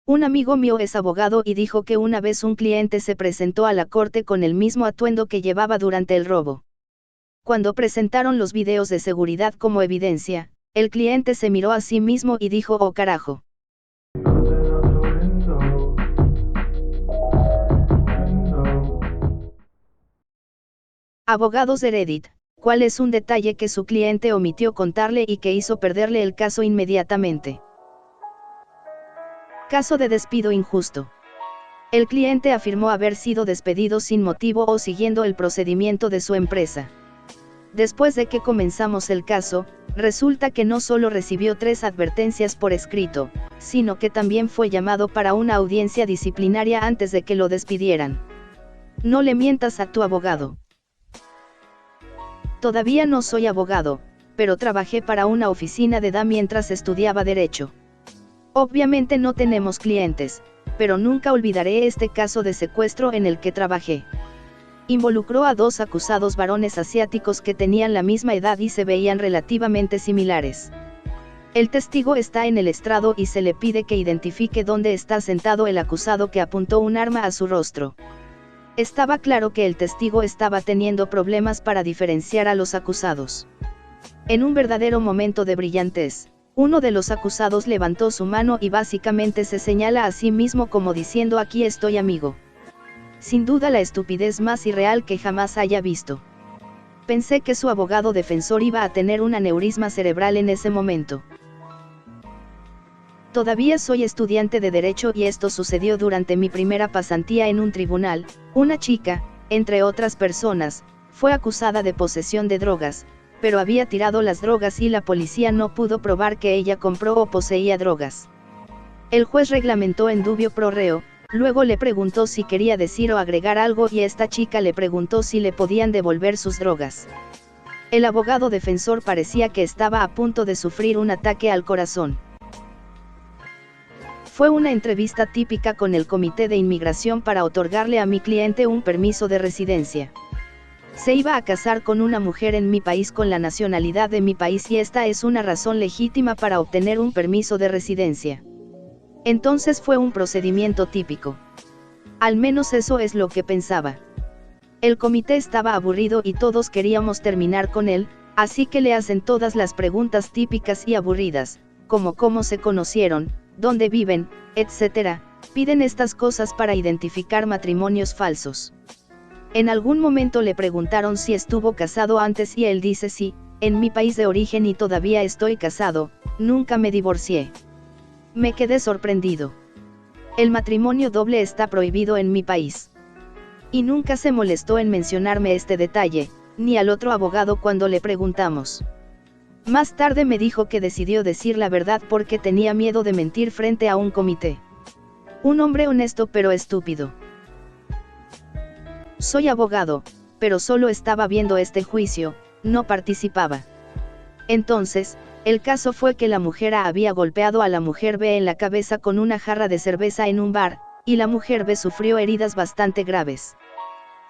Un amigo mío es abogado y dijo que una vez un cliente se presentó a la corte con el mismo atuendo que llevaba durante el robo. Cuando presentaron los videos de seguridad como evidencia, el cliente se miró a sí mismo y dijo: "Oh carajo". Abogados de Reddit, ¿cuál es un detalle que su cliente omitió contarle y que hizo perderle el caso inmediatamente? Caso de despido injusto. El cliente afirmó haber sido despedido sin motivo o siguiendo el procedimiento de su empresa. Después de que comenzamos el caso, resulta que no solo recibió 3 advertencias por escrito, sino que también fue llamado para una audiencia disciplinaria antes de que lo despidieran. No le mientas a tu abogado. Todavía no soy abogado, pero trabajé para una oficina de DA mientras estudiaba Derecho. Obviamente no tenemos clientes, pero nunca olvidaré este caso de secuestro en el que trabajé. Involucró a 2 acusados varones asiáticos que tenían la misma edad y se veían relativamente similares. El testigo está en el estrado y se le pide que identifique dónde está sentado el acusado que apuntó un arma a su rostro. Estaba claro que el testigo estaba teniendo problemas para diferenciar a los acusados. En un verdadero momento de brillantez, uno de los acusados levantó su mano y básicamente se señala a sí mismo como diciendo: "Aquí estoy, amigo". Sin duda la estupidez más irreal que jamás haya visto. Pensé que su abogado defensor iba a tener un aneurisma cerebral en ese momento. Todavía soy estudiante de Derecho y esto sucedió durante mi primera pasantía en un tribunal. Una chica, entre otras personas, fue acusada de posesión de drogas, pero había tirado las drogas y la policía no pudo probar que ella compró o poseía drogas. El juez reglamentó en dubio pro reo, luego le preguntó si quería decir o agregar algo y esta chica le preguntó si le podían devolver sus drogas. El abogado defensor parecía que estaba a punto de sufrir un ataque al corazón. Fue una entrevista típica con el comité de inmigración para otorgarle a mi cliente un permiso de residencia. Se iba a casar con una mujer en mi país con la nacionalidad de mi país y esta es una razón legítima para obtener un permiso de residencia. Entonces fue un procedimiento típico. Al menos eso es lo que pensaba. El comité estaba aburrido y todos queríamos terminar con él, así que le hacen todas las preguntas típicas y aburridas, como cómo se conocieron, dónde viven, etc. Piden estas cosas para identificar matrimonios falsos. En algún momento le preguntaron si estuvo casado antes y él dice: "Sí, en mi país de origen y todavía estoy casado, nunca me divorcié". Me quedé sorprendido. El matrimonio doble está prohibido en mi país. Y nunca se molestó en mencionarme este detalle, ni al otro abogado cuando le preguntamos. Más tarde me dijo que decidió decir la verdad porque tenía miedo de mentir frente a un comité. Un hombre honesto pero estúpido. Soy abogado, pero solo estaba viendo este juicio, no participaba. Entonces, el caso fue que la mujer A había golpeado a la mujer B en la cabeza con una jarra de cerveza en un bar, y la mujer B sufrió heridas bastante graves.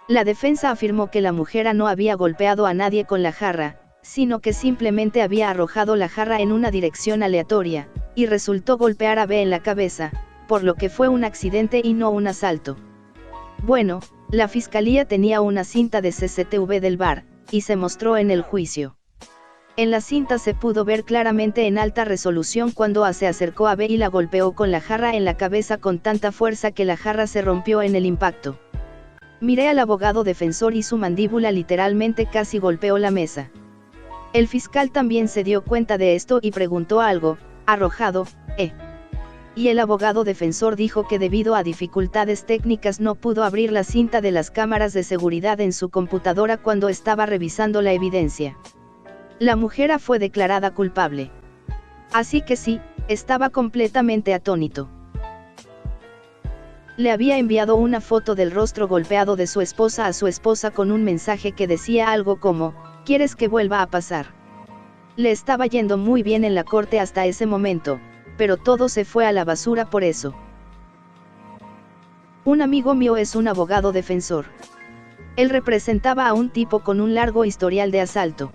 La defensa afirmó que la mujer A no había golpeado a nadie con la jarra, sino que simplemente había arrojado la jarra en una dirección aleatoria, y resultó golpear a B en la cabeza, por lo que fue un accidente y no un asalto. Bueno, la fiscalía tenía una cinta de CCTV del bar, y se mostró en el juicio. En la cinta se pudo ver claramente en alta resolución cuando A se acercó a B y la golpeó con la jarra en la cabeza con tanta fuerza que la jarra se rompió en el impacto. Miré al abogado defensor y su mandíbula literalmente casi golpeó la mesa. El fiscal también se dio cuenta de esto y preguntó algo, arrojado, y el abogado defensor dijo que debido a dificultades técnicas no pudo abrir la cinta de las cámaras de seguridad en su computadora cuando estaba revisando la evidencia. La mujer A fue declarada culpable. Así que sí, estaba completamente atónito. Le había enviado una foto del rostro golpeado de su esposa a su esposa con un mensaje que decía algo como: ¿quieres que vuelva a pasar? Le estaba yendo muy bien en la corte hasta ese momento, pero todo se fue a la basura por eso. Un amigo mío es un abogado defensor. Él representaba a un tipo con un largo historial de asalto.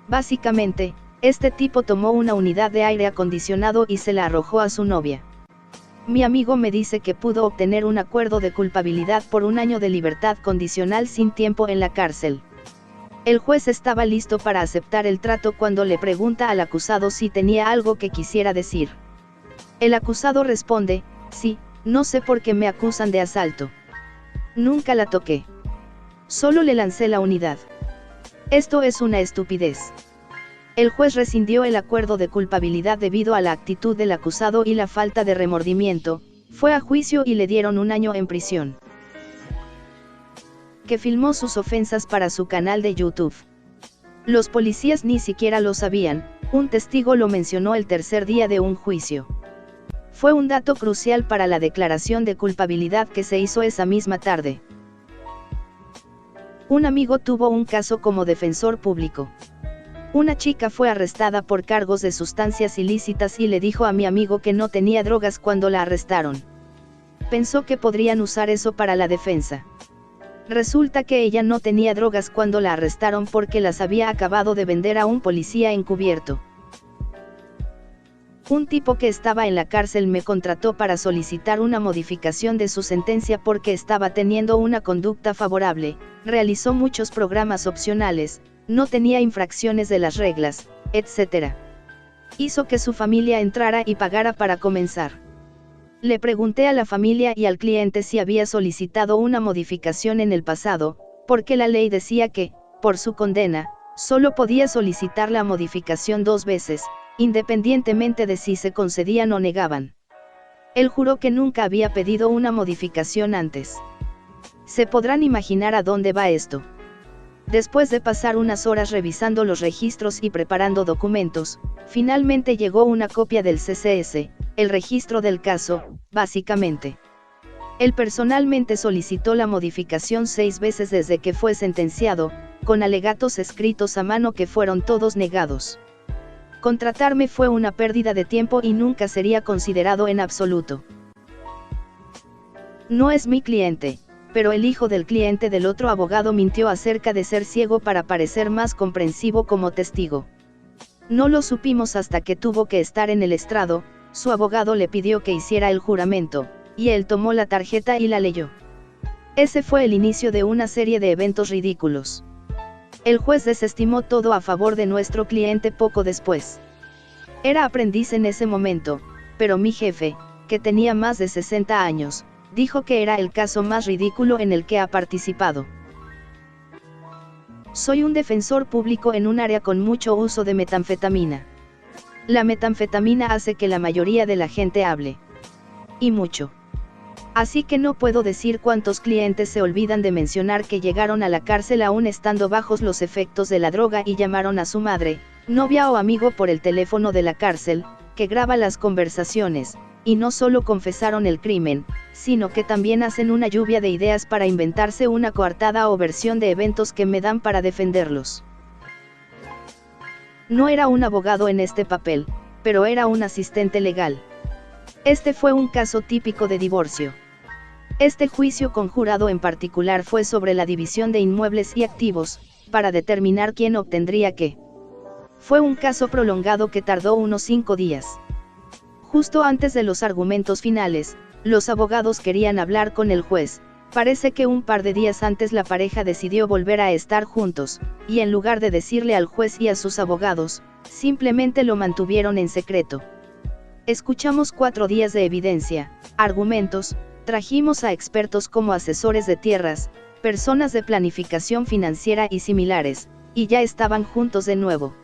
Básicamente, este tipo tomó una unidad de aire acondicionado y se la arrojó a su novia. Mi amigo me dice que pudo obtener un acuerdo de culpabilidad por 1 año de libertad condicional sin tiempo en la cárcel. El juez estaba listo para aceptar el trato cuando le pregunta al acusado si tenía algo que quisiera decir. El acusado responde, sí, no sé por qué me acusan de asalto. Nunca la toqué. Solo le lancé la unidad. Esto es una estupidez. El juez rescindió el acuerdo de culpabilidad debido a la actitud del acusado y la falta de remordimiento, fue a juicio y le dieron 1 año en prisión. Que filmó sus ofensas para su canal de YouTube. Los policías ni siquiera lo sabían, un testigo lo mencionó el tercer día de un juicio. Fue un dato crucial para la declaración de culpabilidad que se hizo esa misma tarde. Un amigo tuvo un caso como defensor público. Una chica fue arrestada por cargos de sustancias ilícitas y le dijo a mi amigo que no tenía drogas cuando la arrestaron. Pensó que podrían usar eso para la defensa. Resulta que ella no tenía drogas cuando la arrestaron porque las había acabado de vender a un policía encubierto. Un tipo que estaba en la cárcel me contrató para solicitar una modificación de su sentencia porque estaba teniendo una conducta favorable, realizó muchos programas opcionales, no tenía infracciones de las reglas, etc. Hizo que su familia entrara y pagara para comenzar. Le pregunté a la familia y al cliente si había solicitado una modificación en el pasado, porque la ley decía que, por su condena, solo podía solicitar la modificación 2 veces, independientemente de si se concedían o negaban. Él juró que nunca había pedido una modificación antes. Se podrán imaginar a dónde va esto. Después de pasar unas horas revisando los registros y preparando documentos, finalmente llegó una copia del CCS, el registro del caso, básicamente. Él personalmente solicitó la modificación 6 veces desde que fue sentenciado, con alegatos escritos a mano que fueron todos negados. Contratarme fue una pérdida de tiempo y nunca sería considerado en absoluto. No es mi cliente, pero el hijo del cliente del otro abogado mintió acerca de ser ciego para parecer más comprensivo como testigo. No lo supimos hasta que tuvo que estar en el estrado, su abogado le pidió que hiciera el juramento, y él tomó la tarjeta y la leyó. Ese fue el inicio de una serie de eventos ridículos. El juez desestimó todo a favor de nuestro cliente poco después. Era aprendiz en ese momento, pero mi jefe, que tenía más de 60 años, dijo que era el caso más ridículo en el que ha participado. Soy un defensor público en un área con mucho uso de metanfetamina. La metanfetamina hace que la mayoría de la gente hable. Y mucho. Así que no puedo decir cuántos clientes se olvidan de mencionar que llegaron a la cárcel aún estando bajos los efectos de la droga y llamaron a su madre, novia o amigo por el teléfono de la cárcel, que graba las conversaciones, y no solo confesaron el crimen, sino que también hacen una lluvia de ideas para inventarse una coartada o versión de eventos que me dan para defenderlos. No era un abogado en este papel, pero era un asistente legal. Este fue un caso típico de divorcio. Este juicio conjurado en particular fue sobre la división de inmuebles y activos, para determinar quién obtendría qué. Fue un caso prolongado que tardó unos 5 días. Justo antes de los argumentos finales, los abogados querían hablar con el juez. Parece que un par de días antes la pareja decidió volver a estar juntos, y en lugar de decirle al juez y a sus abogados, simplemente lo mantuvieron en secreto. Escuchamos 4 días de evidencia, argumentos, trajimos a expertos como asesores de tierras, personas de planificación financiera y similares, y ya estaban juntos de nuevo.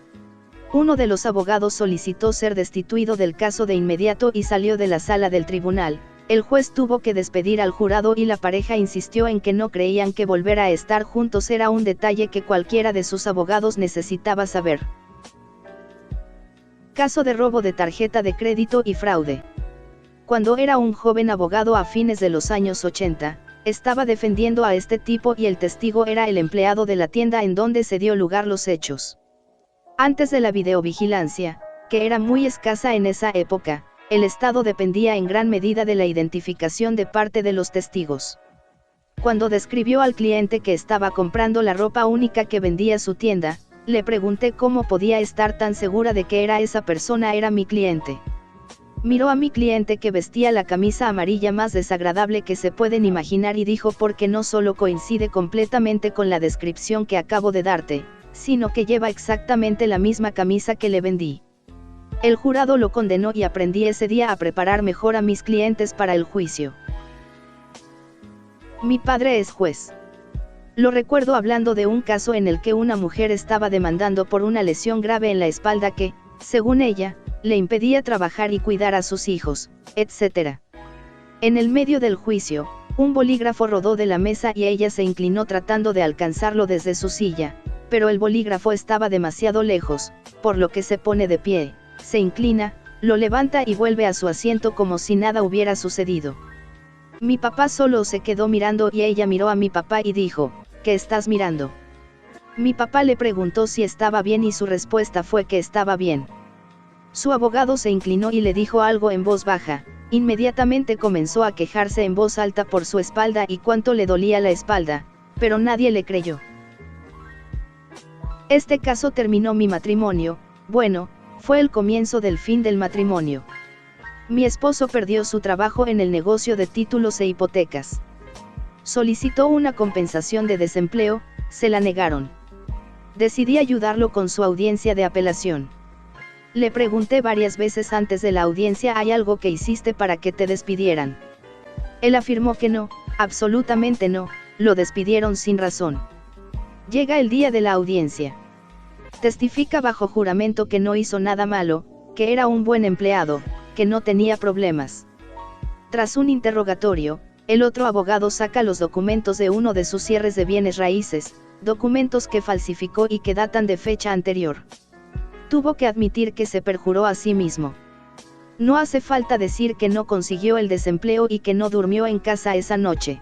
Uno de los abogados solicitó ser destituido del caso de inmediato y salió de la sala del tribunal. El juez tuvo que despedir al jurado y la pareja insistió en que no creían que volver a estar juntos era un detalle que cualquiera de sus abogados necesitaba saber. Caso de robo de tarjeta de crédito y fraude. Cuando era un joven abogado a fines de los años 80, estaba defendiendo a este tipo y el testigo era el empleado de la tienda en donde se dio lugar los hechos. Antes de la videovigilancia, que era muy escasa en esa época, el Estado dependía en gran medida de la identificación de parte de los testigos. Cuando describió al cliente que estaba comprando la ropa única que vendía su tienda, le pregunté cómo podía estar tan segura de que esa persona era mi cliente. Miró a mi cliente que vestía la camisa amarilla más desagradable que se pueden imaginar y dijo porque no solo coincide completamente con la descripción que acabo de darte, sino que lleva exactamente la misma camisa que le vendí. El jurado lo condenó y aprendí ese día a preparar mejor a mis clientes para el juicio. Mi padre es juez. Lo recuerdo hablando de un caso en el que una mujer estaba demandando por una lesión grave en la espalda que, según ella, le impedía trabajar y cuidar a sus hijos, etc. En el medio del juicio, un bolígrafo rodó de la mesa y ella se inclinó tratando de alcanzarlo desde su silla, pero el bolígrafo estaba demasiado lejos, por lo que se pone de pie, se inclina, lo levanta y vuelve a su asiento como si nada hubiera sucedido. Mi papá solo se quedó mirando y ella miró a mi papá y dijo, ¿qué estás mirando? Mi papá le preguntó si estaba bien y su respuesta fue que estaba bien. Su abogado se inclinó y le dijo algo en voz baja, inmediatamente comenzó a quejarse en voz alta por su espalda y cuánto le dolía la espalda, pero nadie le creyó. Este caso terminó mi matrimonio, bueno, fue el comienzo del fin del matrimonio. Mi esposo perdió su trabajo en el negocio de títulos e hipotecas. Solicitó una compensación de desempleo, se la negaron. Decidí ayudarlo con su audiencia de apelación. Le pregunté varias veces antes de la audiencia, ¿hay algo que hiciste para que te despidieran? Él afirmó que no, absolutamente no, lo despidieron sin razón. Llega el día de la audiencia. Testifica bajo juramento que no hizo nada malo, que era un buen empleado, que no tenía problemas. Tras un interrogatorio, el otro abogado saca los documentos de uno de sus cierres de bienes raíces, documentos que falsificó y que datan de fecha anterior. Tuvo que admitir que se perjuró a sí mismo. No hace falta decir que no consiguió el desempleo y que no durmió en casa esa noche.